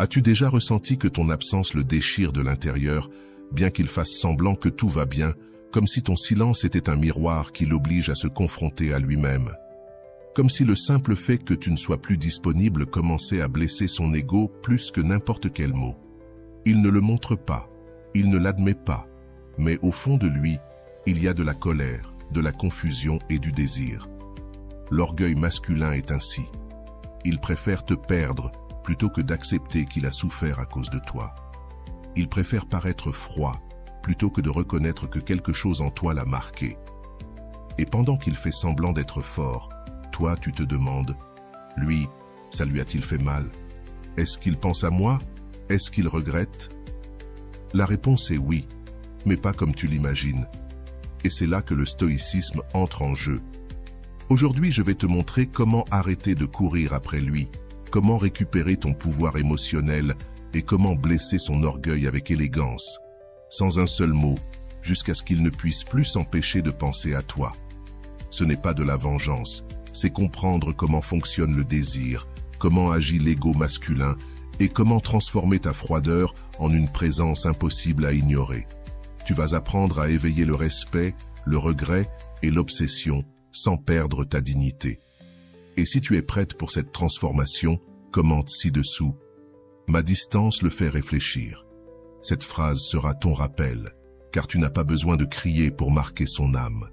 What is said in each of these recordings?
As-tu déjà ressenti que ton absence le déchire de l'intérieur, bien qu'il fasse semblant que tout va bien, comme si ton silence était un miroir qui l'oblige à se confronter à lui-même? Comme si le simple fait que tu ne sois plus disponible commençait à blesser son ego plus que n'importe quel mot. Il ne le montre pas, il ne l'admet pas, mais au fond de lui, il y a de la colère, de la confusion et du désir. L'orgueil masculin est ainsi. Il préfère te perdre plutôt que d'accepter qu'il a souffert à cause de toi. Il préfère paraître froid plutôt que de reconnaître que quelque chose en toi l'a marqué. Et pendant qu'il fait semblant d'être fort, toi tu te demandes, lui, ça lui a-t-il fait mal? Est-ce qu'il pense à moi? Est-ce qu'il regrette? La réponse est oui, mais pas comme tu l'imagines. Et c'est là que le stoïcisme entre en jeu. Aujourd'hui, je vais te montrer comment arrêter de courir après lui, comment récupérer ton pouvoir émotionnel et comment blesser son orgueil avec élégance, sans un seul mot, jusqu'à ce qu'il ne puisse plus s'empêcher de penser à toi. Ce n'est pas de la vengeance, c'est comprendre comment fonctionne le désir, comment agit l'ego masculin et comment transformer ta froideur en une présence impossible à ignorer. Tu vas apprendre à éveiller le respect, le regret et l'obsession sans perdre ta dignité. Et si tu es prête pour cette transformation, commente ci-dessous. Ma distance le fait réfléchir. Cette phrase sera ton rappel, car tu n'as pas besoin de crier pour marquer son âme.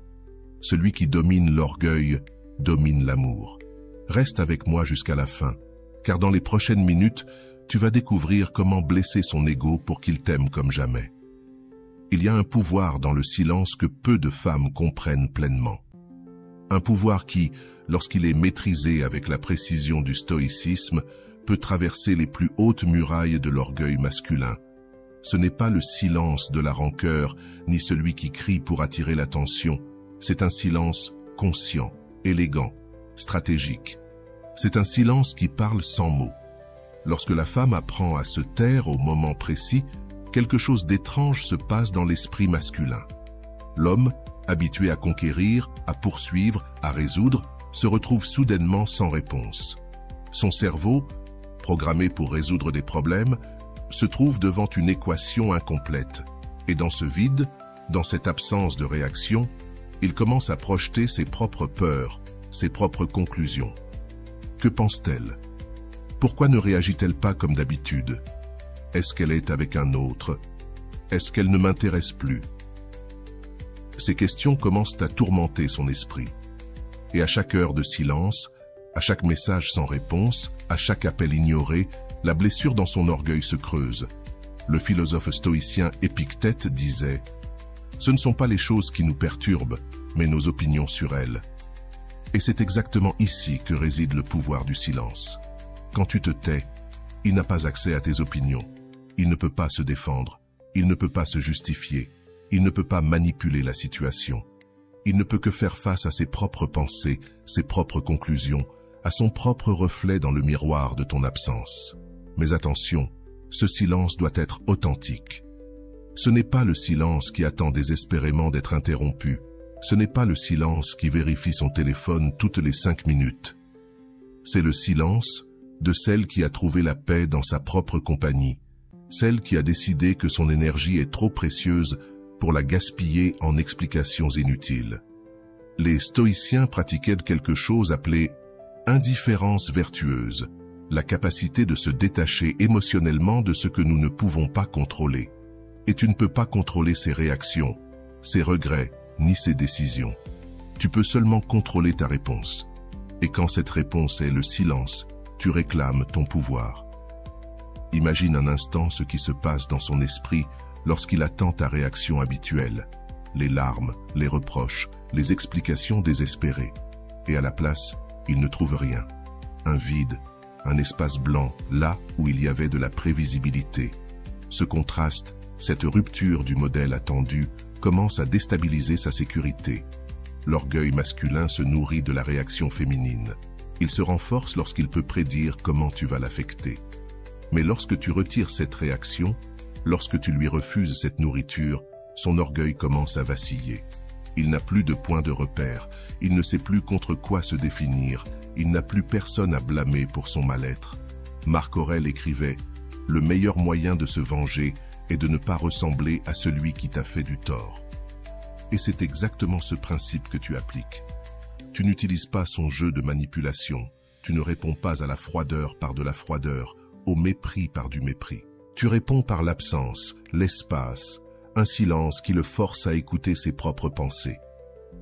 Celui qui domine l'orgueil domine l'amour. Reste avec moi jusqu'à la fin, car dans les prochaines minutes, tu vas découvrir comment blesser son ego pour qu'il t'aime comme jamais. Il y a un pouvoir dans le silence que peu de femmes comprennent pleinement. Un pouvoir qui, lorsqu'il est maîtrisé avec la précision du stoïcisme, peut traverser les plus hautes murailles de l'orgueil masculin. Ce n'est pas le silence de la rancœur, ni celui qui crie pour attirer l'attention. C'est un silence conscient, élégant, stratégique. C'est un silence qui parle sans mots. Lorsque la femme apprend à se taire au moment précis, quelque chose d'étrange se passe dans l'esprit masculin. L'homme, habitué à conquérir, à poursuivre, à résoudre, se retrouve soudainement sans réponse. Son cerveau, programmé pour résoudre des problèmes, se trouve devant une équation incomplète. Et dans ce vide, dans cette absence de réaction, il commence à projeter ses propres peurs, ses propres conclusions. Que pense-t-elle? Pourquoi ne réagit-elle pas comme d'habitude? Est-ce qu'elle est avec un autre? Est-ce qu'elle ne m'intéresse plus? Ces questions commencent à tourmenter son esprit. Et à chaque heure de silence, à chaque message sans réponse, à chaque appel ignoré, la blessure dans son orgueil se creuse. Le philosophe stoïcien Épictète disait « Ce ne sont pas les choses qui nous perturbent, mais nos opinions sur elles. » Et c'est exactement ici que réside le pouvoir du silence. Quand tu te tais, il n'a pas accès à tes opinions. Il ne peut pas se défendre. Il ne peut pas se justifier. Il ne peut pas manipuler la situation. Il ne peut que faire face à ses propres pensées, ses propres conclusions, à son propre reflet dans le miroir de ton absence. Mais attention, ce silence doit être authentique. Ce n'est pas le silence qui attend désespérément d'être interrompu. Ce n'est pas le silence qui vérifie son téléphone toutes les 5 minutes. C'est le silence de celle qui a trouvé la paix dans sa propre compagnie, celle qui a décidé que son énergie est trop précieuse pour la gaspiller en explications inutiles. Les stoïciens pratiquaient quelque chose appelé indifférence vertueuse, la capacité de se détacher émotionnellement de ce que nous ne pouvons pas contrôler. Et tu ne peux pas contrôler ses réactions, ses regrets, ni ses décisions. Tu peux seulement contrôler ta réponse. Et quand cette réponse est le silence, tu réclames ton pouvoir. Imagine un instant ce qui se passe dans son esprit lorsqu'il attend ta réaction habituelle, les larmes, les reproches, les explications désespérées. Et à la place, il ne trouve rien. Un vide, un espace blanc, là où il y avait de la prévisibilité. Ce contraste, cette rupture du modèle attendu, commence à déstabiliser sa sécurité. L'orgueil masculin se nourrit de la réaction féminine. Il se renforce lorsqu'il peut prédire comment tu vas l'affecter. Mais lorsque tu retires cette réaction, lorsque tu lui refuses cette nourriture, son orgueil commence à vaciller. Il n'a plus de point de repère, il ne sait plus contre quoi se définir, il n'a plus personne à blâmer pour son mal-être. Marc Aurèle écrivait « le meilleur moyen de se venger est de ne pas ressembler à celui qui t'a fait du tort. Et c'est exactement ce principe que tu appliques. Tu n'utilises pas son jeu de manipulation, tu ne réponds pas à la froideur par de la froideur, au mépris par du mépris. Tu réponds par l'absence, l'espace, un silence qui le force à écouter ses propres pensées.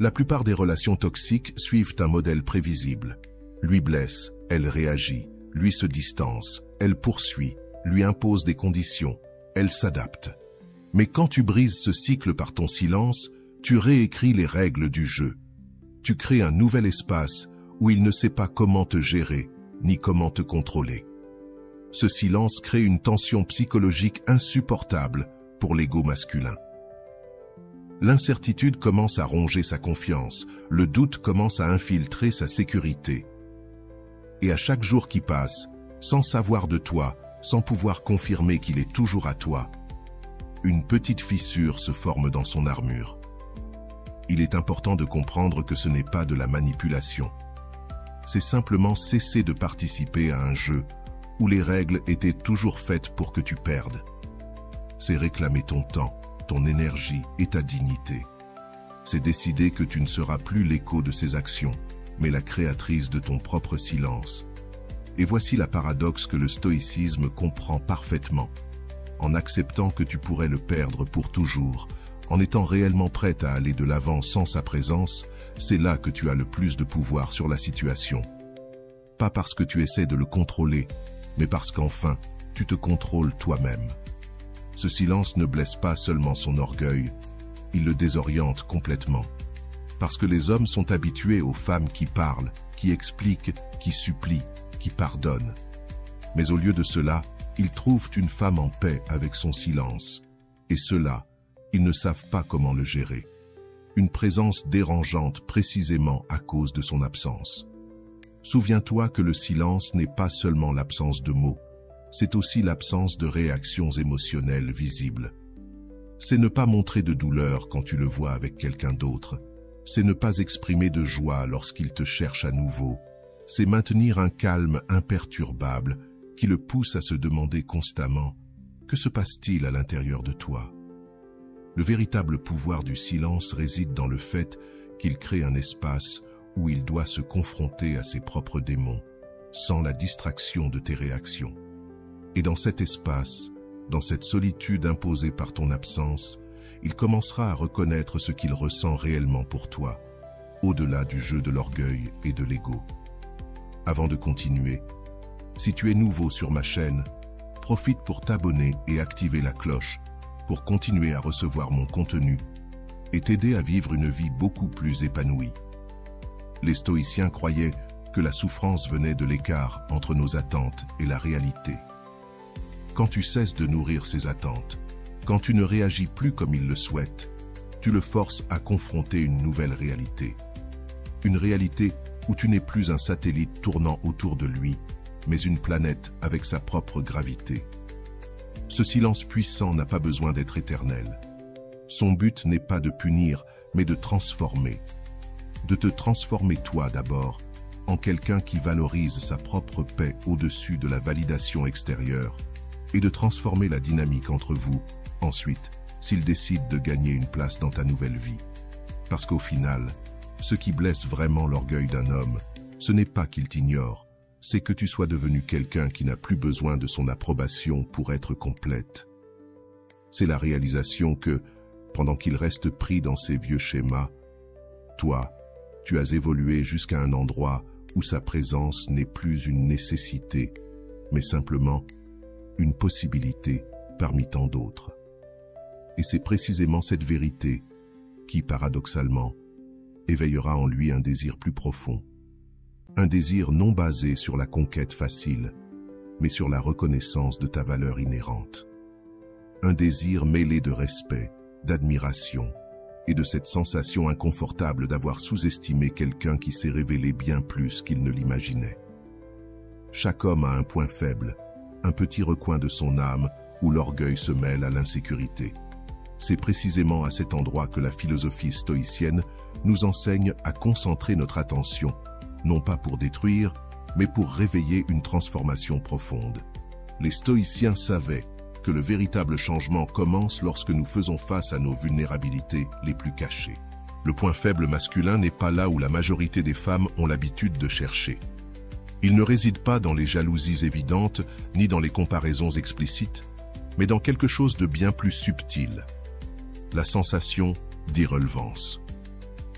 La plupart des relations toxiques suivent un modèle prévisible. Lui blesse, elle réagit, lui se distance, elle poursuit, lui impose des conditions, elle s'adapte. Mais quand tu brises ce cycle par ton silence, tu réécris les règles du jeu. Tu crées un nouvel espace où il ne sait pas comment te gérer, ni comment te contrôler. Ce silence crée une tension psychologique insupportable pour l'ego masculin. L'incertitude commence à ronger sa confiance, le doute commence à infiltrer sa sécurité. Et à chaque jour qui passe, sans savoir de toi, sans pouvoir confirmer qu'il est toujours à toi, une petite fissure se forme dans son armure. Il est important de comprendre que ce n'est pas de la manipulation. C'est simplement cesser de participer à un jeu où les règles étaient toujours faites pour que tu perdes. C'est réclamer ton temps, ton énergie et ta dignité. C'est décider que tu ne seras plus l'écho de ses actions, mais la créatrice de ton propre silence. Et voici la paradoxe que le stoïcisme comprend parfaitement. En acceptant que tu pourrais le perdre pour toujours, en étant réellement prête à aller de l'avant sans sa présence, c'est là que tu as le plus de pouvoir sur la situation. Pas parce que tu essaies de le contrôler, mais parce qu'enfin, tu te contrôles toi-même. Ce silence ne blesse pas seulement son orgueil, il le désoriente complètement. Parce que les hommes sont habitués aux femmes qui parlent, qui expliquent, qui supplient, qui pardonnent. Mais au lieu de cela, ils trouvent une femme en paix avec son silence. Et cela, ils ne savent pas comment le gérer. Une présence dérangeante précisément à cause de son absence. Souviens-toi que le silence n'est pas seulement l'absence de mots, c'est aussi l'absence de réactions émotionnelles visibles. C'est ne pas montrer de douleur quand tu le vois avec quelqu'un d'autre. C'est ne pas exprimer de joie lorsqu'il te cherche à nouveau. C'est maintenir un calme imperturbable qui le pousse à se demander constamment « Que se passe-t-il à l'intérieur de toi ?» Le véritable pouvoir du silence réside dans le fait qu'il crée un espace où il doit se confronter à ses propres démons, sans la distraction de tes réactions. Et dans cet espace, dans cette solitude imposée par ton absence, il commencera à reconnaître ce qu'il ressent réellement pour toi, au-delà du jeu de l'orgueil et de l'ego. Avant de continuer, si tu es nouveau sur ma chaîne, profite pour t'abonner et activer la cloche pour continuer à recevoir mon contenu et t'aider à vivre une vie beaucoup plus épanouie. Les stoïciens croyaient que la souffrance venait de l'écart entre nos attentes et la réalité. Quand tu cesses de nourrir ses attentes, quand tu ne réagis plus comme il le souhaite, tu le forces à confronter une nouvelle réalité. Une réalité où tu n'es plus un satellite tournant autour de lui, mais une planète avec sa propre gravité. Ce silence puissant n'a pas besoin d'être éternel. Son but n'est pas de punir, mais de transformer. De te transformer toi d'abord, en quelqu'un qui valorise sa propre paix au-dessus de la validation extérieure, et de transformer la dynamique entre vous, ensuite, s'il décide de gagner une place dans ta nouvelle vie. Parce qu'au final, ce qui blesse vraiment l'orgueil d'un homme, ce n'est pas qu'il t'ignore, c'est que tu sois devenu quelqu'un qui n'a plus besoin de son approbation pour être complète. C'est la réalisation que, pendant qu'il reste pris dans ses vieux schémas, toi, tu as évolué jusqu'à un endroit où sa présence n'est plus une nécessité, mais simplement une possibilité parmi tant d'autres. Et c'est précisément cette vérité qui, paradoxalement, éveillera en lui un désir plus profond. Un désir non basé sur la conquête facile, mais sur la reconnaissance de ta valeur inhérente. Un désir mêlé de respect, d'admiration et de cette sensation inconfortable d'avoir sous-estimé quelqu'un qui s'est révélé bien plus qu'il ne l'imaginait. Chaque homme a un point faible, un petit recoin de son âme où l'orgueil se mêle à l'insécurité. C'est précisément à cet endroit que la philosophie stoïcienne nous enseigne à concentrer notre attention, non pas pour détruire, mais pour réveiller une transformation profonde. Les stoïciens savaient que le véritable changement commence lorsque nous faisons face à nos vulnérabilités les plus cachées. Le point faible masculin n'est pas là où la majorité des femmes ont l'habitude de chercher. Il ne réside pas dans les jalousies évidentes, ni dans les comparaisons explicites, mais dans quelque chose de bien plus subtil. La sensation d'irrelevance.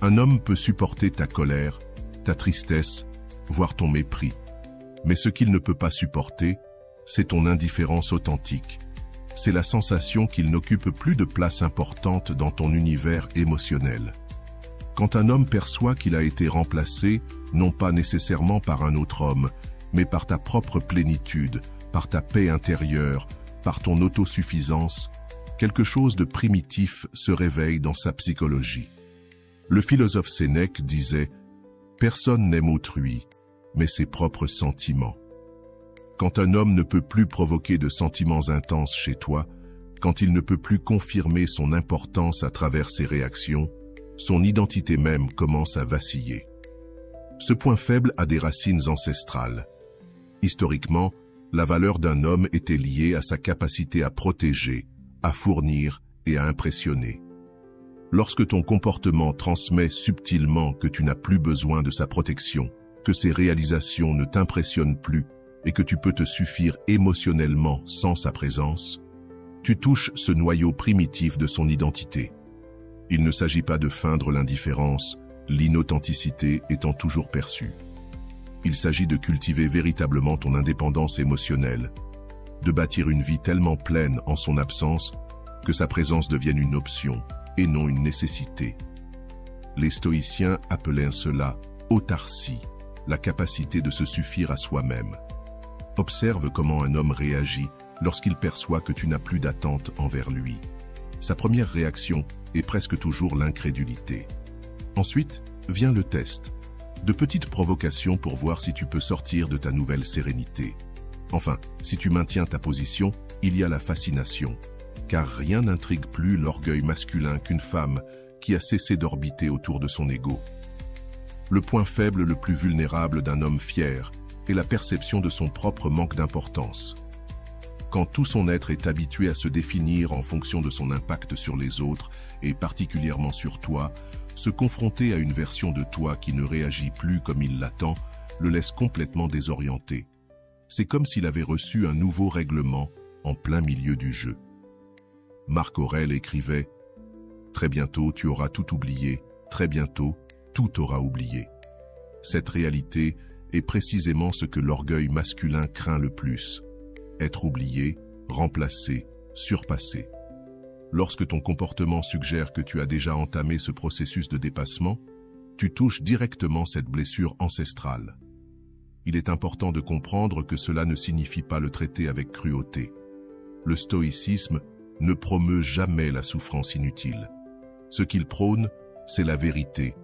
Un homme peut supporter ta colère, ta tristesse, voire ton mépris. Mais ce qu'il ne peut pas supporter, c'est ton indifférence authentique. C'est la sensation qu'il n'occupe plus de place importante dans ton univers émotionnel. Quand un homme perçoit qu'il a été remplacé, non pas nécessairement par un autre homme, mais par ta propre plénitude, par ta paix intérieure, par ton autosuffisance, quelque chose de primitif se réveille dans sa psychologie. Le philosophe Sénèque disait « Personne n'aime autrui, mais ses propres sentiments ». Quand un homme ne peut plus provoquer de sentiments intenses chez toi, quand il ne peut plus confirmer son importance à travers ses réactions, son identité même commence à vaciller. Ce point faible a des racines ancestrales. Historiquement, la valeur d'un homme était liée à sa capacité à protéger, à fournir et à impressionner. Lorsque ton comportement transmet subtilement que tu n'as plus besoin de sa protection, que ses réalisations ne t'impressionnent plus et que tu peux te suffire émotionnellement sans sa présence, tu touches ce noyau primitif de son identité. Il ne s'agit pas de feindre l'indifférence, l'inauthenticité étant toujours perçue. Il s'agit de cultiver véritablement ton indépendance émotionnelle, de bâtir une vie tellement pleine en son absence que sa présence devienne une option et non une nécessité. Les stoïciens appelaient cela autarcie, la capacité de se suffire à soi-même. Observe comment un homme réagit lorsqu'il perçoit que tu n'as plus d'attente envers lui. Sa première réaction est presque toujours l'incrédulité. Ensuite, vient le test. De petites provocations pour voir si tu peux sortir de ta nouvelle sérénité. Enfin, si tu maintiens ta position, il y a la fascination. Car rien n'intrigue plus l'orgueil masculin qu'une femme qui a cessé d'orbiter autour de son ego. Le point faible le plus vulnérable d'un homme fier est la perception de son propre manque d'importance. Quand tout son être est habitué à se définir en fonction de son impact sur les autres, et particulièrement sur toi, se confronter à une version de toi qui ne réagit plus comme il l'attend, le laisse complètement désorienté. C'est comme s'il avait reçu un nouveau règlement en plein milieu du jeu. Marc Aurèle écrivait « Très bientôt tu auras tout oublié, très bientôt tout aura oublié ». Cette réalité est précisément ce que l'orgueil masculin craint le plus. Être oublié, remplacé, surpassé. Lorsque ton comportement suggère que tu as déjà entamé ce processus de dépassement, tu touches directement cette blessure ancestrale. Il est important de comprendre que cela ne signifie pas le traiter avec cruauté. Le stoïcisme ne promeut jamais la souffrance inutile. Ce qu'il prône, c'est la vérité,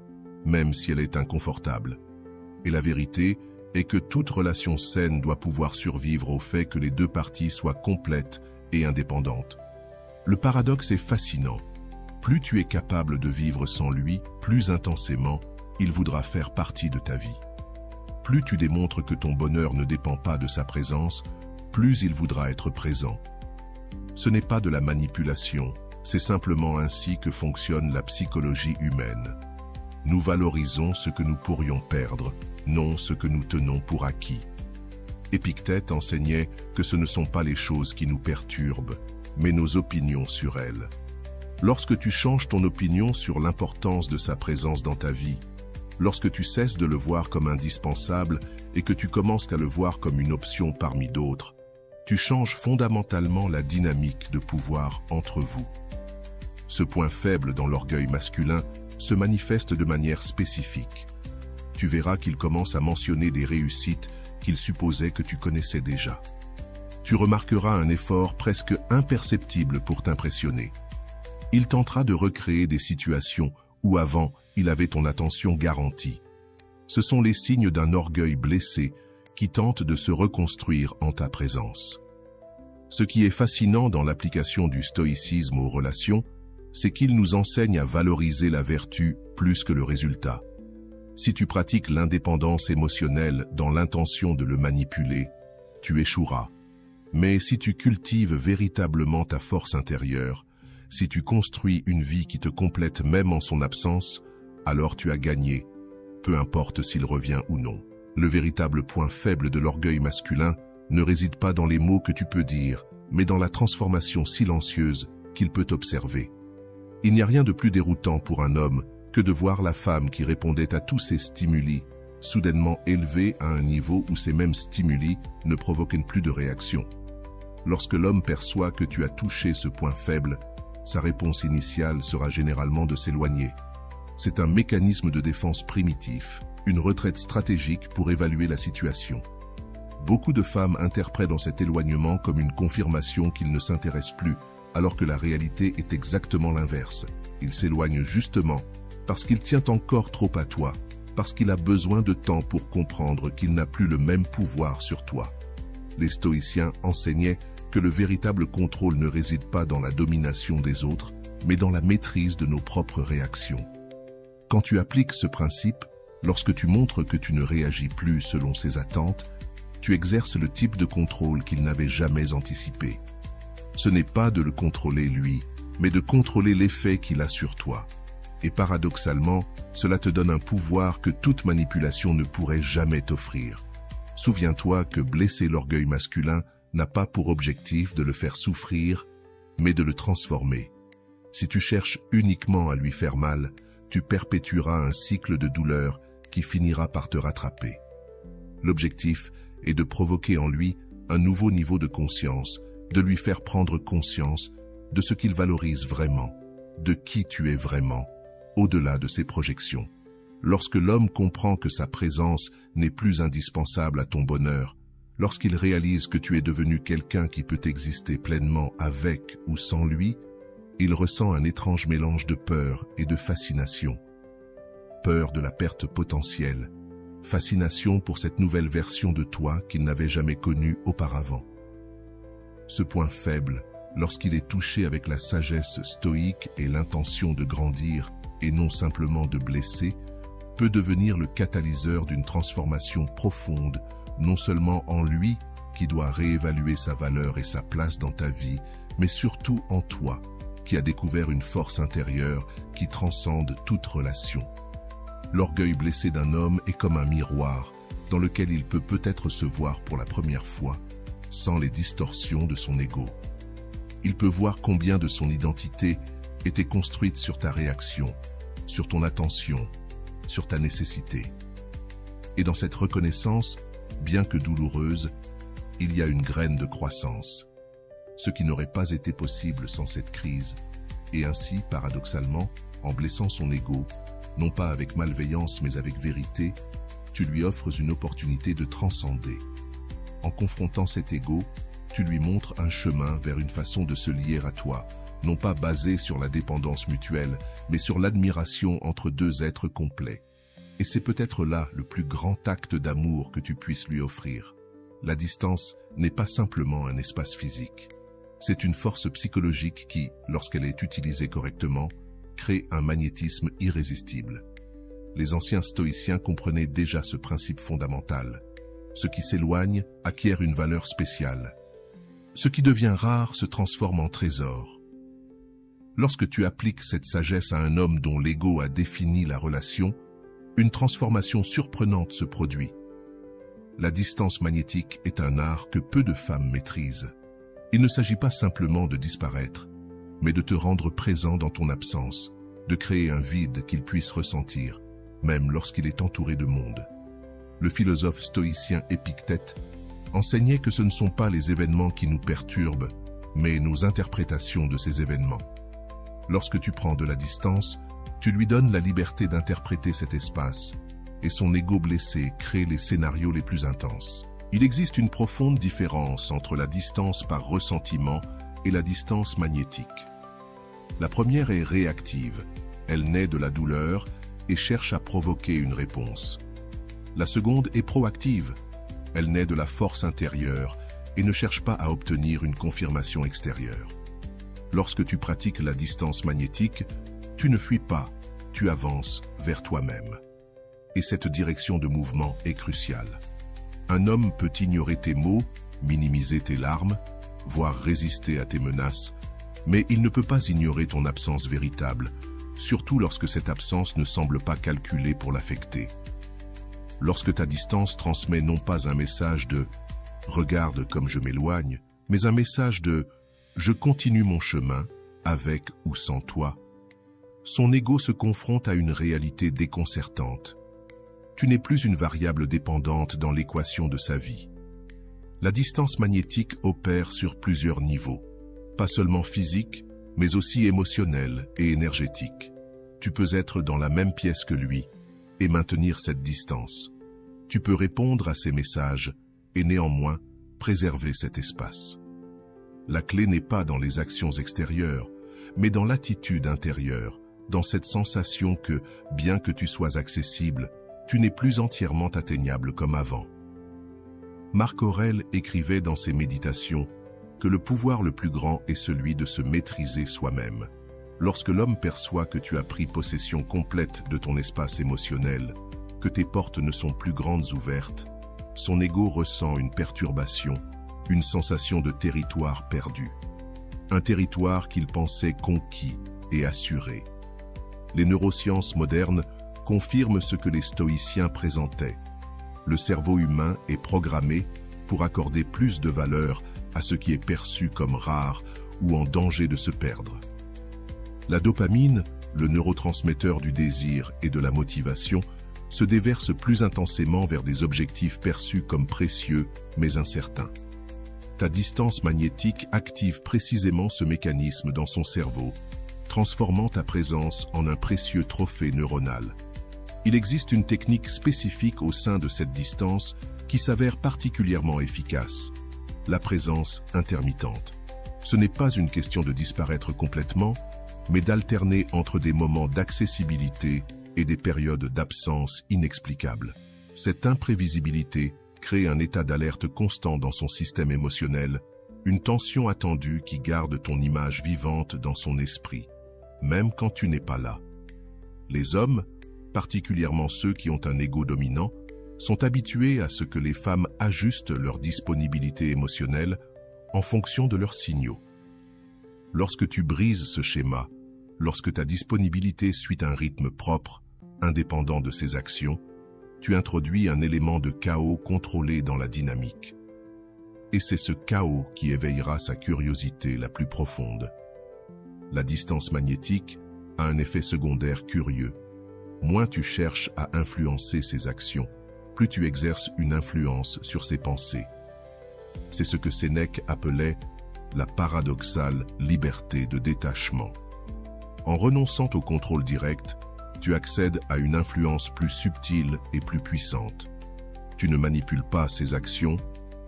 même si elle est inconfortable. Et la vérité est que toute relation saine doit pouvoir survivre au fait que les deux parties soient complètes et indépendantes. Le paradoxe est fascinant. Plus tu es capable de vivre sans lui, plus intensément, il voudra faire partie de ta vie. Plus tu démontres que ton bonheur ne dépend pas de sa présence, plus il voudra être présent. Ce n'est pas de la manipulation, c'est simplement ainsi que fonctionne la psychologie humaine. Nous valorisons ce que nous pourrions perdre, non ce que nous tenons pour acquis. Épictète enseignait que ce ne sont pas les choses qui nous perturbent, mais nos opinions sur elles. Lorsque tu changes ton opinion sur l'importance de sa présence dans ta vie, lorsque tu cesses de le voir comme indispensable et que tu commences à le voir comme une option parmi d'autres, tu changes fondamentalement la dynamique de pouvoir entre vous. Ce point faible dans l'orgueil masculin se manifeste de manière spécifique. Tu verras qu'il commence à mentionner des réussites qu'il supposait que tu connaissais déjà. Tu remarqueras un effort presque imperceptible pour t'impressionner. Il tentera de recréer des situations où avant, il avait ton attention garantie. Ce sont les signes d'un orgueil blessé qui tente de se reconstruire en ta présence. Ce qui est fascinant dans l'application du stoïcisme aux relations, c'est qu'il nous enseigne à valoriser la vertu plus que le résultat. Si tu pratiques l'indépendance émotionnelle dans l'intention de le manipuler, tu échoueras. Mais si tu cultives véritablement ta force intérieure, si tu construis une vie qui te complète même en son absence, alors tu as gagné, peu importe s'il revient ou non. Le véritable point faible de l'orgueil masculin ne réside pas dans les mots que tu peux dire, mais dans la transformation silencieuse qu'il peut observer. Il n'y a rien de plus déroutant pour un homme que de voir la femme qui répondait à tous ses stimuli, soudainement élevée à un niveau où ces mêmes stimuli ne provoquaient plus de réaction. Lorsque l'homme perçoit que tu as touché ce point faible, sa réponse initiale sera généralement de s'éloigner. C'est un mécanisme de défense primitif, une retraite stratégique pour évaluer la situation. Beaucoup de femmes interprètent dans cet éloignement comme une confirmation qu'il ne s'intéresse plus, alors que la réalité est exactement l'inverse. Il s'éloigne justement parce qu'il tient encore trop à toi, parce qu'il a besoin de temps pour comprendre qu'il n'a plus le même pouvoir sur toi. Les stoïciens enseignaient que le véritable contrôle ne réside pas dans la domination des autres, mais dans la maîtrise de nos propres réactions. Quand tu appliques ce principe, lorsque tu montres que tu ne réagis plus selon ses attentes, tu exerces le type de contrôle qu'il n'avait jamais anticipé. Ce n'est pas de le contrôler lui, mais de contrôler l'effet qu'il a sur toi. Et paradoxalement, cela te donne un pouvoir que toute manipulation ne pourrait jamais t'offrir. Souviens-toi que blesser l'orgueil masculin n'a pas pour objectif de le faire souffrir, mais de le transformer. Si tu cherches uniquement à lui faire mal, tu perpétueras un cycle de douleur qui finira par te rattraper. L'objectif est de provoquer en lui un nouveau niveau de conscience, de lui faire prendre conscience de ce qu'il valorise vraiment, de qui tu es vraiment, au-delà de ses projections. Lorsque l'homme comprend que sa présence n'est plus indispensable à ton bonheur, lorsqu'il réalise que tu es devenu quelqu'un qui peut exister pleinement avec ou sans lui, il ressent un étrange mélange de peur et de fascination. Peur de la perte potentielle, fascination pour cette nouvelle version de toi qu'il n'avait jamais connue auparavant. Ce point faible, lorsqu'il est touché avec la sagesse stoïque et l'intention de grandir et non simplement de blesser, peut devenir le catalyseur d'une transformation profonde, non seulement en lui, qui doit réévaluer sa valeur et sa place dans ta vie, mais surtout en toi, qui a découvert une force intérieure qui transcende toute relation. L'orgueil blessé d'un homme est comme un miroir dans lequel il peut peut-être se voir pour la première fois, sans les distorsions de son ego. Il peut voir combien de son identité était construite sur ta réaction, sur ton attention, sur ta nécessité. Et dans cette reconnaissance, bien que douloureuse, il y a une graine de croissance, ce qui n'aurait pas été possible sans cette crise. Et ainsi, paradoxalement, en blessant son ego, non pas avec malveillance mais avec vérité, tu lui offres une opportunité de transcender. En confrontant cet ego, tu lui montres un chemin vers une façon de se lier à toi, non pas basée sur la dépendance mutuelle, mais sur l'admiration entre deux êtres complets. Et c'est peut-être là le plus grand acte d'amour que tu puisses lui offrir. La distance n'est pas simplement un espace physique. C'est une force psychologique qui, lorsqu'elle est utilisée correctement, crée un magnétisme irrésistible. Les anciens stoïciens comprenaient déjà ce principe fondamental. Ce qui s'éloigne acquiert une valeur spéciale. Ce qui devient rare se transforme en trésor. Lorsque tu appliques cette sagesse à un homme dont l'ego a défini la relation, une transformation surprenante se produit. La distance magnétique est un art que peu de femmes maîtrisent. Il ne s'agit pas simplement de disparaître, mais de te rendre présent dans ton absence, de créer un vide qu'il puisse ressentir, même lorsqu'il est entouré de monde. Le philosophe stoïcien Épictète enseignait que ce ne sont pas les événements qui nous perturbent, mais nos interprétations de ces événements. Lorsque tu prends de la distance, tu lui donnes la liberté d'interpréter cet espace, et son ego blessé crée les scénarios les plus intenses. Il existe une profonde différence entre la distance par ressentiment et la distance magnétique. La première est réactive, elle naît de la douleur et cherche à provoquer une réponse. La seconde est proactive, elle naît de la force intérieure et ne cherche pas à obtenir une confirmation extérieure. Lorsque tu pratiques la distance magnétique, tu ne fuis pas, tu avances vers toi-même. Et cette direction de mouvement est cruciale. Un homme peut ignorer tes mots, minimiser tes larmes, voire résister à tes menaces, mais il ne peut pas ignorer ton absence véritable, surtout lorsque cette absence ne semble pas calculée pour l'affecter. Lorsque ta distance transmet non pas un message de « regarde comme je m'éloigne », mais un message de « je continue mon chemin, avec ou sans toi », son ego se confronte à une réalité déconcertante. Tu n'es plus une variable dépendante dans l'équation de sa vie. La distance magnétique opère sur plusieurs niveaux, pas seulement physique, mais aussi émotionnel et énergétique. Tu peux être dans la même pièce que lui et maintenir cette distance. Tu peux répondre à ses messages et néanmoins préserver cet espace. La clé n'est pas dans les actions extérieures, mais dans l'attitude intérieure, dans cette sensation que, bien que tu sois accessible, tu n'es plus entièrement atteignable comme avant. Marc Aurèle écrivait dans ses méditations que le pouvoir le plus grand est celui de se maîtriser soi-même. Lorsque l'homme perçoit que tu as pris possession complète de ton espace émotionnel, que tes portes ne sont plus grandes ouvertes, son ego ressent une perturbation, une sensation de territoire perdu. Un territoire qu'il pensait conquis et assuré. Les neurosciences modernes confirment ce que les stoïciens présentaient. Le cerveau humain est programmé pour accorder plus de valeur à ce qui est perçu comme rare ou en danger de se perdre. La dopamine, le neurotransmetteur du désir et de la motivation, se déverse plus intensément vers des objectifs perçus comme précieux mais incertains. Ta distance magnétique active précisément ce mécanisme dans son cerveau, transformant ta présence en un précieux trophée neuronal. Il existe une technique spécifique au sein de cette distance qui s'avère particulièrement efficace, la présence intermittente. Ce n'est pas une question de disparaître complètement, mais d'alterner entre des moments d'accessibilité et des périodes d'absence inexplicables. Cette imprévisibilité crée un état d'alerte constant dans son système émotionnel, une tension attendue qui garde ton image vivante dans son esprit, même quand tu n'es pas là. Les hommes, particulièrement ceux qui ont un ego dominant, sont habitués à ce que les femmes ajustent leur disponibilité émotionnelle en fonction de leurs signaux. Lorsque tu brises ce schéma, lorsque ta disponibilité suit un rythme propre, indépendant de ses actions, tu introduis un élément de chaos contrôlé dans la dynamique. Et c'est ce chaos qui éveillera sa curiosité la plus profonde. La distance magnétique a un effet secondaire curieux. Moins tu cherches à influencer ses actions, plus tu exerces une influence sur ses pensées. C'est ce que Sénèque appelait la paradoxale liberté de détachement. En renonçant au contrôle direct, tu accèdes à une influence plus subtile et plus puissante. Tu ne manipules pas ses actions,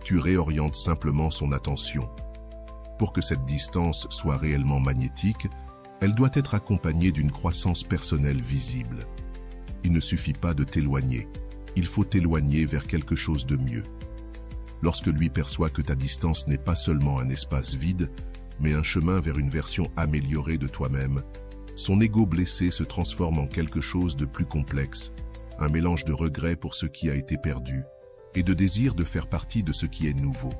tu réorientes simplement son attention. Pour que cette distance soit réellement magnétique, elle doit être accompagnée d'une croissance personnelle visible. Il ne suffit pas de t'éloigner, il faut t'éloigner vers quelque chose de mieux. Lorsque lui perçoit que ta distance n'est pas seulement un espace vide, mais un chemin vers une version améliorée de toi-même, son ego blessé se transforme en quelque chose de plus complexe, un mélange de regret pour ce qui a été perdu et de désir de faire partie de ce qui est nouveau.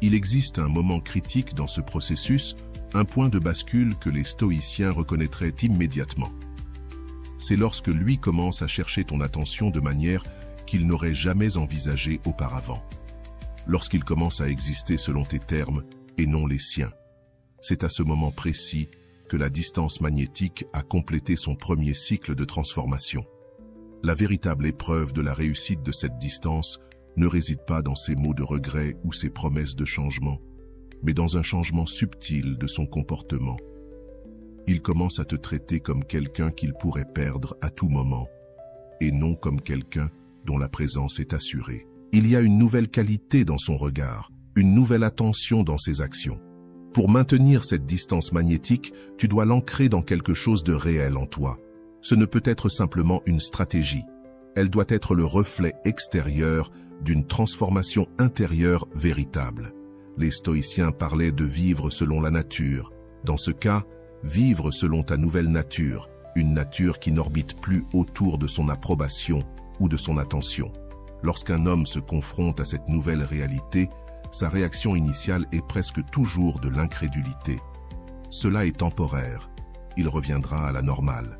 Il existe un moment critique dans ce processus, un point de bascule que les stoïciens reconnaîtraient immédiatement. C'est lorsque lui commence à chercher ton attention de manière qu'il n'aurait jamais envisagée auparavant. Lorsqu'il commence à exister selon tes termes et non les siens. C'est à ce moment précis que la distance magnétique a complété son premier cycle de transformation. La véritable épreuve de la réussite de cette distance ne réside pas dans ses mots de regret ou ses promesses de changement, mais dans un changement subtil de son comportement. Il commence à te traiter comme quelqu'un qu'il pourrait perdre à tout moment, et non comme quelqu'un dont la présence est assurée. Il y a une nouvelle qualité dans son regard, une nouvelle attention dans ses actions. Pour maintenir cette distance magnétique, tu dois l'ancrer dans quelque chose de réel en toi. Ce ne peut être simplement une stratégie. Elle doit être le reflet extérieur d'une transformation intérieure véritable. Les stoïciens parlaient de vivre selon la nature. Dans ce cas, vivre selon ta nouvelle nature, une nature qui n'orbite plus autour de son approbation ou de son attention. Lorsqu'un homme se confronte à cette nouvelle réalité, sa réaction initiale est presque toujours de l'incrédulité. Cela est temporaire. Il reviendra à la normale.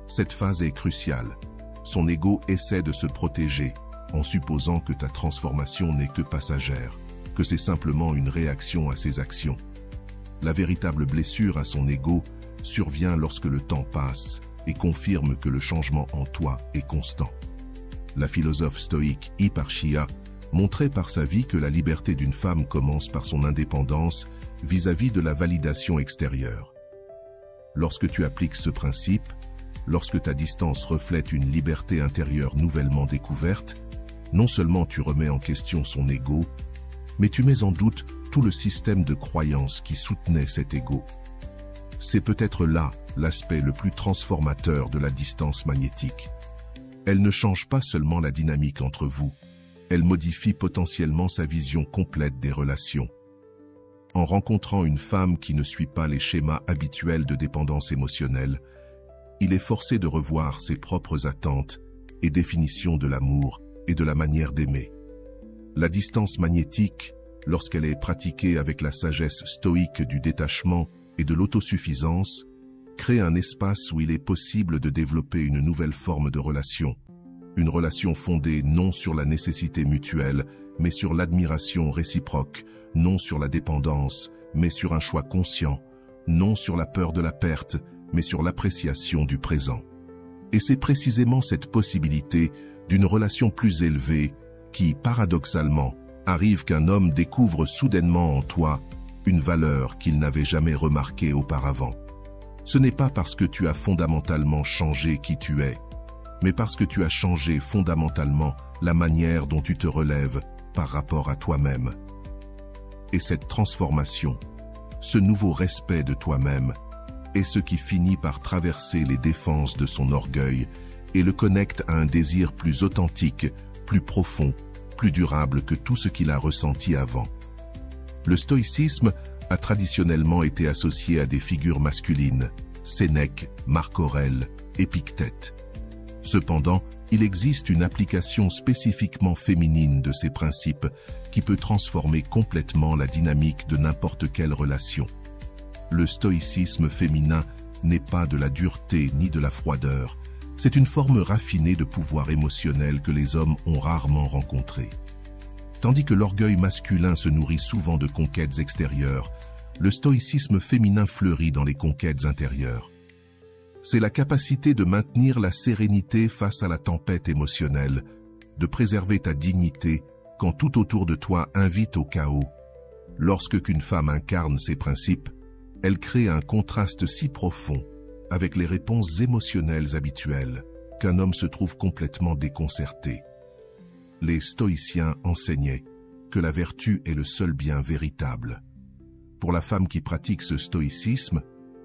Cette phase est cruciale. Son ego essaie de se protéger en supposant que ta transformation n'est que passagère, que c'est simplement une réaction à ses actions. La véritable blessure à son ego survient lorsque le temps passe et confirme que le changement en toi est constant. La philosophe stoïque Hipparchia montrait par sa vie que la liberté d'une femme commence par son indépendance vis-à-vis de la validation extérieure. Lorsque tu appliques ce principe, lorsque ta distance reflète une liberté intérieure nouvellement découverte, non seulement tu remets en question son ego, mais tu mets en doute tout le système de croyances qui soutenait cet ego. C'est peut-être là l'aspect le plus transformateur de la distance magnétique. Elle ne change pas seulement la dynamique entre vous, elle modifie potentiellement sa vision complète des relations. En rencontrant une femme qui ne suit pas les schémas habituels de dépendance émotionnelle, il est forcé de revoir ses propres attentes et définitions de l'amour et de la manière d'aimer. La distance magnétique, lorsqu'elle est pratiquée avec la sagesse stoïque du détachement et de l'autosuffisance, crée un espace où il est possible de développer une nouvelle forme de relation. Une relation fondée non sur la nécessité mutuelle, mais sur l'admiration réciproque, non sur la dépendance, mais sur un choix conscient, non sur la peur de la perte, mais sur l'appréciation du présent. Et c'est précisément cette possibilité d'une relation plus élevée qui, paradoxalement, arrive qu'un homme découvre soudainement en toi une valeur qu'il n'avait jamais remarquée auparavant. Ce n'est pas parce que tu as fondamentalement changé qui tu es, mais parce que tu as changé fondamentalement la manière dont tu te relèves par rapport à toi-même. Et cette transformation, ce nouveau respect de toi-même, est ce qui finit par traverser les défenses de son orgueil et le connecte à un désir plus authentique, plus profond, plus durable que tout ce qu'il a ressenti avant. Le stoïcisme a traditionnellement été associé à des figures masculines, Sénèque, Marc Aurèle, Épictète. Cependant, il existe une application spécifiquement féminine de ces principes qui peut transformer complètement la dynamique de n'importe quelle relation. Le stoïcisme féminin n'est pas de la dureté ni de la froideur, c'est une forme raffinée de pouvoir émotionnel que les hommes ont rarement rencontré. Tandis que l'orgueil masculin se nourrit souvent de conquêtes extérieures, le stoïcisme féminin fleurit dans les conquêtes intérieures. C'est la capacité de maintenir la sérénité face à la tempête émotionnelle, de préserver ta dignité quand tout autour de toi invite au chaos. Lorsque qu'une femme incarne ces principes, elle crée un contraste si profond avec les réponses émotionnelles habituelles qu'un homme se trouve complètement déconcerté. Les stoïciens enseignaient que la vertu est le seul bien véritable. Pour la femme qui pratique ce stoïcisme,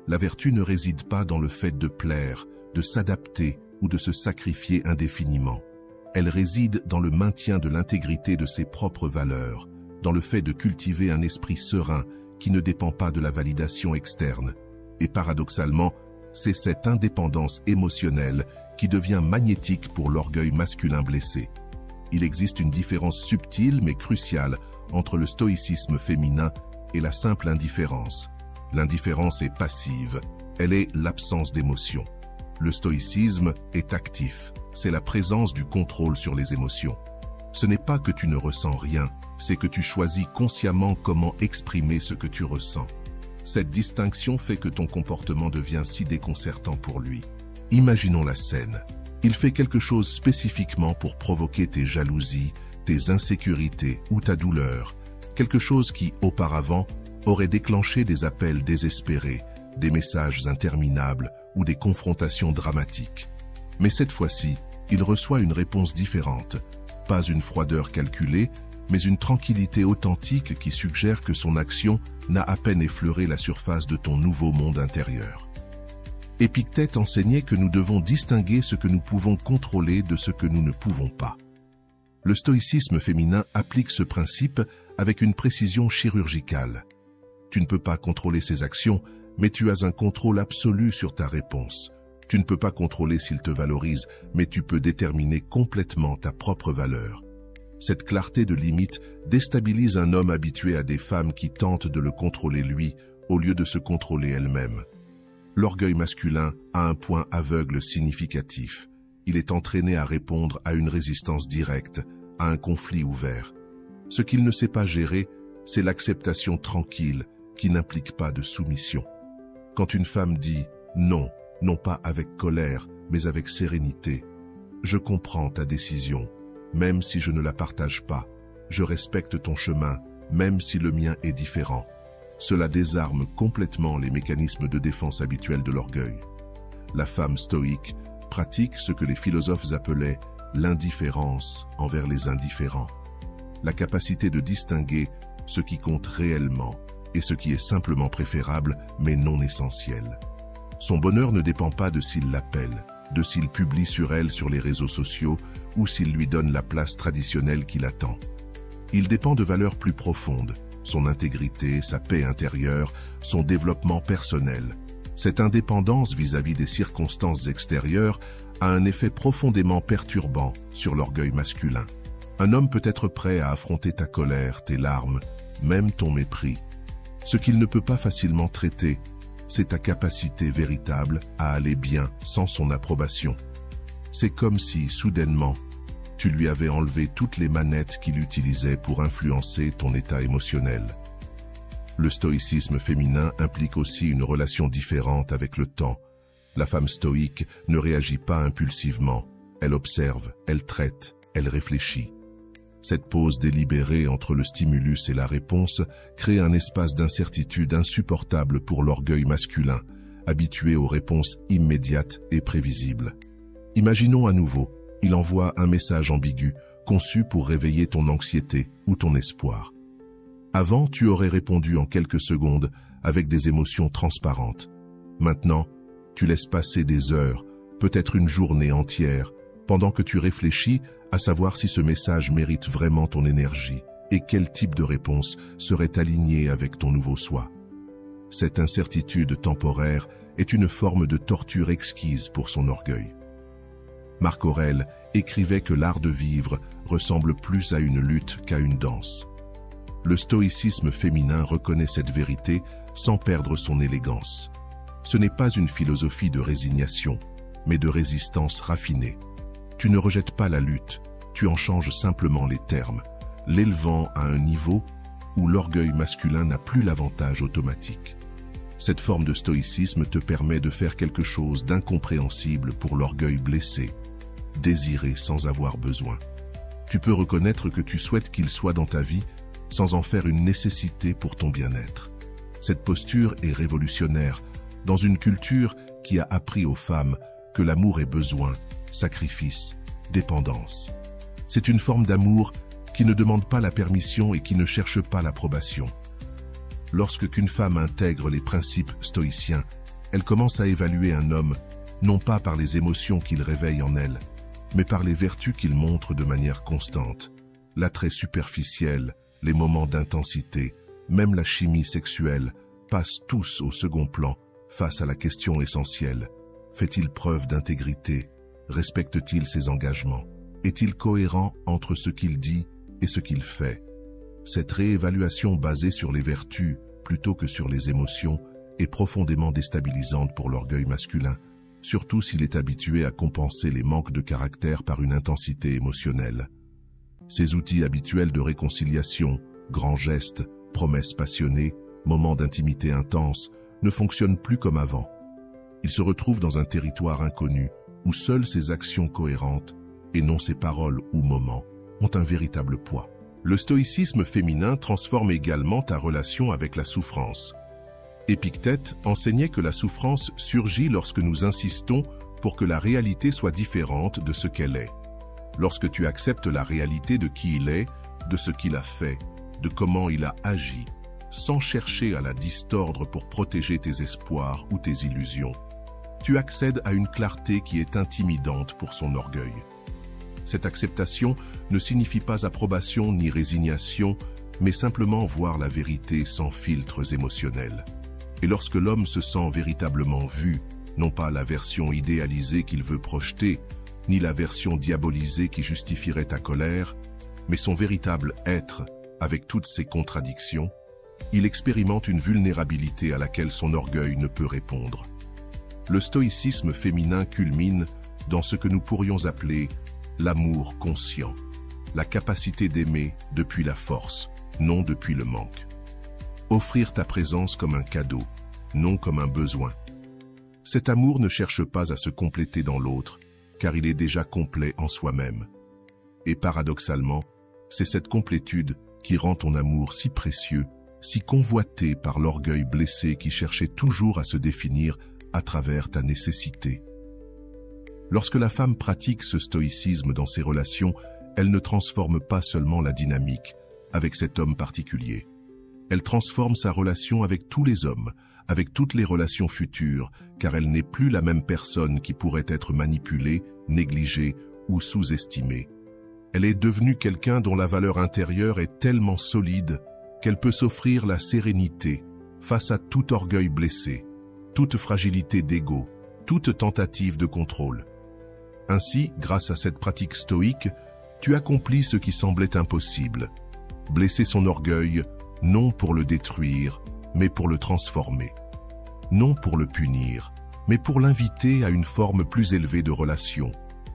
la vertu ne réside pas dans le fait de plaire, de s'adapter ou de se sacrifier indéfiniment. Elle réside dans le maintien de l'intégrité de ses propres valeurs, dans le fait de cultiver un esprit serein qui ne dépend pas de la validation externe. Et paradoxalement, c'est cette indépendance émotionnelle qui devient magnétique pour l'orgueil masculin blessé. Il existe une différence subtile mais cruciale entre le stoïcisme féminin et la simple indifférence. L'indifférence est passive, elle est l'absence d'émotion. Le stoïcisme est actif, c'est la présence du contrôle sur les émotions. Ce n'est pas que tu ne ressens rien, c'est que tu choisis consciemment comment exprimer ce que tu ressens. Cette distinction fait que ton comportement devient si déconcertant pour lui. Imaginons la scène. Il fait quelque chose spécifiquement pour provoquer tes jalousies, tes insécurités ou ta douleur. Quelque chose qui, auparavant, aurait déclenché des appels désespérés, des messages interminables ou des confrontations dramatiques. Mais cette fois-ci, il reçoit une réponse différente. Pas une froideur calculée, mais une tranquillité authentique qui suggère que son action n'a à peine effleuré la surface de ton nouveau monde intérieur. Épictète enseignait que nous devons distinguer ce que nous pouvons contrôler de ce que nous ne pouvons pas. Le stoïcisme féminin applique ce principe avec une précision chirurgicale. Tu ne peux pas contrôler ses actions, mais tu as un contrôle absolu sur ta réponse. Tu ne peux pas contrôler s'il te valorise, mais tu peux déterminer complètement ta propre valeur. Cette clarté de limite déstabilise un homme habitué à des femmes qui tentent de le contrôler lui, au lieu de se contrôler elle-même. L'orgueil masculin a un point aveugle significatif. Il est entraîné à répondre à une résistance directe, à un conflit ouvert. Ce qu'il ne sait pas gérer, c'est l'acceptation tranquille, qui n'implique pas de soumission. Quand une femme dit « non », non pas avec colère, mais avec sérénité, « je comprends ta décision, même si je ne la partage pas. Je respecte ton chemin, même si le mien est différent. » Cela désarme complètement les mécanismes de défense habituels de l'orgueil. La femme stoïque pratique ce que les philosophes appelaient l'indifférence envers les indifférents. La capacité de distinguer ce qui compte réellement et ce qui est simplement préférable mais non essentiel. Son bonheur ne dépend pas de s'il l'appelle, de s'il publie sur elle sur les réseaux sociaux ou s'il lui donne la place traditionnelle qu'il attend. Il dépend de valeurs plus profondes, son intégrité, sa paix intérieure, son développement personnel. Cette indépendance vis-à-vis des circonstances extérieures a un effet profondément perturbant sur l'orgueil masculin. Un homme peut être prêt à affronter ta colère, tes larmes, même ton mépris. Ce qu'il ne peut pas facilement traiter, c'est ta capacité véritable à aller bien sans son approbation. C'est comme si, soudainement, tu lui avais enlevé toutes les manettes qu'il utilisait pour influencer ton état émotionnel. Le stoïcisme féminin implique aussi une relation différente avec le temps. La femme stoïque ne réagit pas impulsivement. Elle observe, elle traite, elle réfléchit. Cette pause délibérée entre le stimulus et la réponse crée un espace d'incertitude insupportable pour l'orgueil masculin, habitué aux réponses immédiates et prévisibles. Imaginons à nouveau, il envoie un message ambigu, conçu pour réveiller ton anxiété ou ton espoir. Avant, tu aurais répondu en quelques secondes avec des émotions transparentes. Maintenant, tu laisses passer des heures, peut-être une journée entière, pendant que tu réfléchis à savoir si ce message mérite vraiment ton énergie et quel type de réponse serait aligné avec ton nouveau soi. Cette incertitude temporaire est une forme de torture exquise pour son orgueil. Marc Aurèle écrivait que l'art de vivre ressemble plus à une lutte qu'à une danse. Le stoïcisme féminin reconnaît cette vérité sans perdre son élégance. Ce n'est pas une philosophie de résignation, mais de résistance raffinée. Tu ne rejettes pas la lutte, tu en changes simplement les termes, l'élevant à un niveau où l'orgueil masculin n'a plus l'avantage automatique. Cette forme de stoïcisme te permet de faire quelque chose d'incompréhensible pour l'orgueil blessé, désirer sans avoir besoin. Tu peux reconnaître que tu souhaites qu'il soit dans ta vie sans en faire une nécessité pour ton bien-être. Cette posture est révolutionnaire dans une culture qui a appris aux femmes que l'amour est besoin, sacrifice, dépendance. C'est une forme d'amour qui ne demande pas la permission et qui ne cherche pas l'approbation. Lorsqu'une femme intègre les principes stoïciens, elle commence à évaluer un homme non pas par les émotions qu'il réveille en elle, mais par les vertus qu'il montre de manière constante. L'attrait superficiel, les moments d'intensité, même la chimie sexuelle, passent tous au second plan face à la question essentielle. Fait-il preuve d'intégrité? Respecte-t-il ses engagements? Est-il cohérent entre ce qu'il dit et ce qu'il fait? Cette réévaluation basée sur les vertus plutôt que sur les émotions est profondément déstabilisante pour l'orgueil masculin, surtout s'il est habitué à compenser les manques de caractère par une intensité émotionnelle. Ces outils habituels de réconciliation, grands gestes, promesses passionnées, moments d'intimité intense, ne fonctionnent plus comme avant. Il se retrouve dans un territoire inconnu, où seules ses actions cohérentes, et non ses paroles ou moments, ont un véritable poids. Le stoïcisme féminin transforme également ta relation avec la souffrance. Épictète enseignait que la souffrance surgit lorsque nous insistons pour que la réalité soit différente de ce qu'elle est. Lorsque tu acceptes la réalité de qui il est, de ce qu'il a fait, de comment il a agi, sans chercher à la distordre pour protéger tes espoirs ou tes illusions, tu accèdes à une clarté qui est intimidante pour son orgueil. Cette acceptation ne signifie pas approbation ni résignation, mais simplement voir la vérité sans filtres émotionnels. Et lorsque l'homme se sent véritablement vu, non pas la version idéalisée qu'il veut projeter, ni la version diabolisée qui justifierait ta colère, mais son véritable être, avec toutes ses contradictions, il expérimente une vulnérabilité à laquelle son orgueil ne peut répondre. Le stoïcisme féminin culmine dans ce que nous pourrions appeler l'amour conscient, la capacité d'aimer depuis la force, non depuis le manque. Offrir ta présence comme un cadeau, non comme un besoin. Cet amour ne cherche pas à se compléter dans l'autre, car il est déjà complet en soi-même. Et paradoxalement, c'est cette complétude qui rend ton amour si précieux, si convoité par l'orgueil blessé qui cherchait toujours à se définir à travers ta nécessité. Lorsque la femme pratique ce stoïcisme dans ses relations, elle ne transforme pas seulement la dynamique avec cet homme particulier. Elle transforme sa relation avec tous les hommes, avec toutes les relations futures, car elle n'est plus la même personne qui pourrait être manipulée, négligée ou sous-estimée. Elle est devenue quelqu'un dont la valeur intérieure est tellement solide qu'elle peut s'offrir la sérénité face à tout orgueil blessé, toute fragilité d'ego, toute tentative de contrôle. Ainsi, grâce à cette pratique stoïque, tu accomplis ce qui semblait impossible. Blesser son orgueil, non pour le détruire, mais pour le transformer. Non pour le punir, mais pour l'inviter à une forme plus élevée de relation.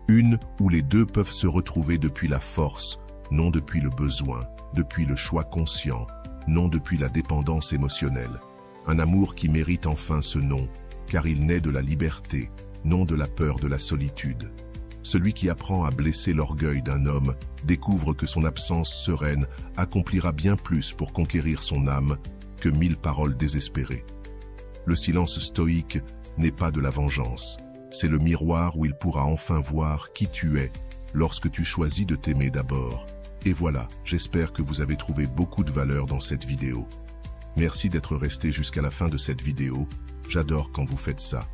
Une où les deux peuvent se retrouver depuis la force, non depuis le besoin, depuis le choix conscient, non depuis la dépendance émotionnelle. Un amour qui mérite enfin ce nom, car il naît de la liberté, non de la peur de la solitude. Celui qui apprend à blesser l'orgueil d'un homme découvre que son absence sereine accomplira bien plus pour conquérir son âme que 1000 paroles désespérées. Le silence stoïque n'est pas de la vengeance, c'est le miroir où il pourra enfin voir qui tu es lorsque tu choisis de t'aimer d'abord. Et voilà, j'espère que vous avez trouvé beaucoup de valeur dans cette vidéo. Merci d'être resté jusqu'à la fin de cette vidéo, j'adore quand vous faites ça.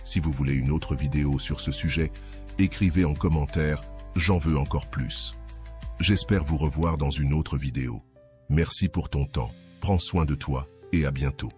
Si vous voulez une autre vidéo sur ce sujet, écrivez en commentaire « J'en veux encore plus ». J'espère vous revoir dans une autre vidéo. Merci pour ton temps, prends soin de toi et à bientôt.